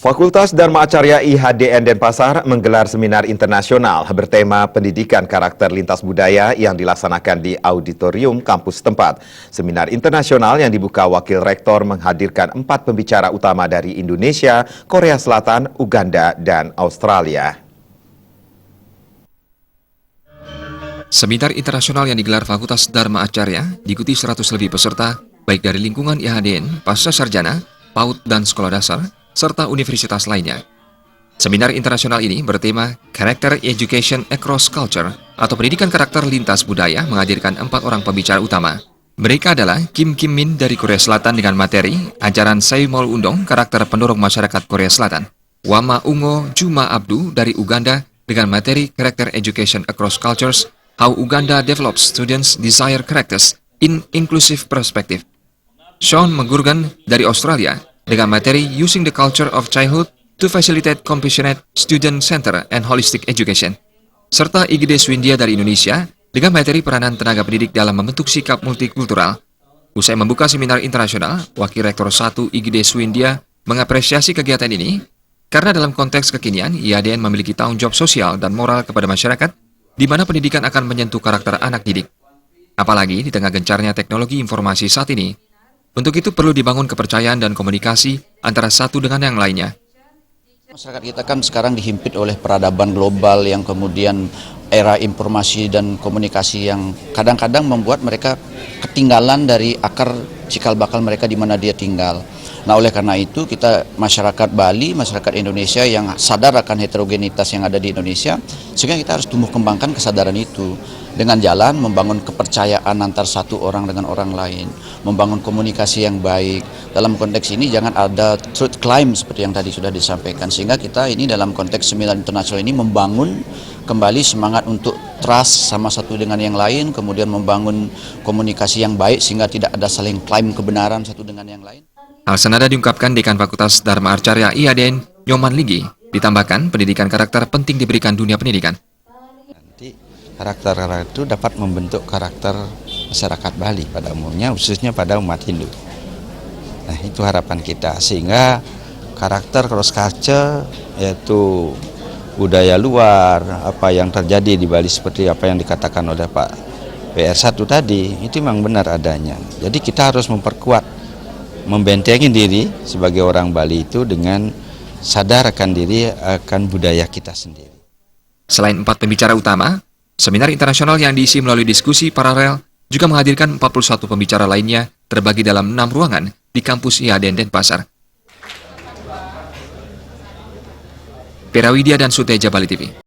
Fakultas Dharma Acarya IHDN Denpasar menggelar seminar internasional bertema pendidikan karakter lintas budaya yang dilaksanakan di auditorium kampus tempat. Seminar internasional yang dibuka Wakil Rektor menghadirkan 4 pembicara utama dari Indonesia, Korea Selatan, Uganda, dan Australia. Seminar internasional yang digelar Fakultas Dharma Acarya diikuti 100 lebih peserta, baik dari lingkungan IHDN, pasca sarjana, PAUD, dan sekolah dasar, serta universitas lainnya. Seminar internasional ini bertema Character Education Across Culture atau pendidikan karakter lintas budaya menghadirkan 4 orang pembicara utama. Mereka adalah Kim Kim Min dari Korea Selatan dengan materi ajaran Saimol Undong, karakter pendorong masyarakat Korea Selatan. Wama Ungo Juma Abdu dari Uganda dengan materi Character Education Across Cultures, How Uganda Develops Students' Desire Characters in Inclusive Perspective. Sean Megurgan dari Australia dengan materi Using the Culture of Childhood to Facilitate Compassionate Student Center and Holistic Education, serta IGD Swindia dari Indonesia dengan materi peranan tenaga pendidik dalam membentuk sikap multikultural. Usai membuka seminar internasional, Wakil Rektor 1 IGD Swindia mengapresiasi kegiatan ini karena dalam konteks kekinian, IHDN memiliki tanggung jawab sosial dan moral kepada masyarakat, di mana pendidikan akan menyentuh karakter anak didik. Apalagi di tengah gencarnya teknologi informasi saat ini, untuk itu perlu dibangun kepercayaan dan komunikasi antara satu dengan yang lainnya. Masyarakat kita kan sekarang dihimpit oleh peradaban global yang kemudian era informasi dan komunikasi yang kadang-kadang membuat mereka ketinggalan dari akar cikal bakal mereka di mana dia tinggal. Nah, oleh karena itu kita masyarakat Bali, masyarakat Indonesia yang sadar akan heterogenitas yang ada di Indonesia, sehingga kita harus tumbuh kembangkan kesadaran itu dengan jalan membangun kepercayaan antar satu orang dengan orang lain, membangun komunikasi yang baik. Dalam konteks ini jangan ada truth claim seperti yang tadi sudah disampaikan, sehingga kita ini dalam konteks seminar internasional ini membangun kembali semangat untuk trust sama satu dengan yang lain, kemudian membangun komunikasi yang baik sehingga tidak ada saling klaim kebenaran satu dengan yang lain. Hal senada diungkapkan Dekan Fakultas Dharma Acarya IHDN, Nyoman Ligi. Ditambahkan, pendidikan karakter penting diberikan dunia pendidikan. Nanti karakter itu dapat membentuk karakter masyarakat Bali pada umumnya, khususnya pada umat Hindu. Nah, itu harapan kita, sehingga karakter cross culture, yaitu budaya luar, apa yang terjadi di Bali seperti apa yang dikatakan oleh Pak PR1 tadi, itu memang benar adanya. Jadi kita harus membentengi diri sebagai orang Bali itu dengan sadar akan diri akan budaya kita sendiri. Selain 4 pembicara utama, seminar internasional yang diisi melalui diskusi paralel juga menghadirkan 41 pembicara lainnya terbagi dalam 6 ruangan di kampus IHDN Denpasar. Perawidia dan Suteja Bali TV.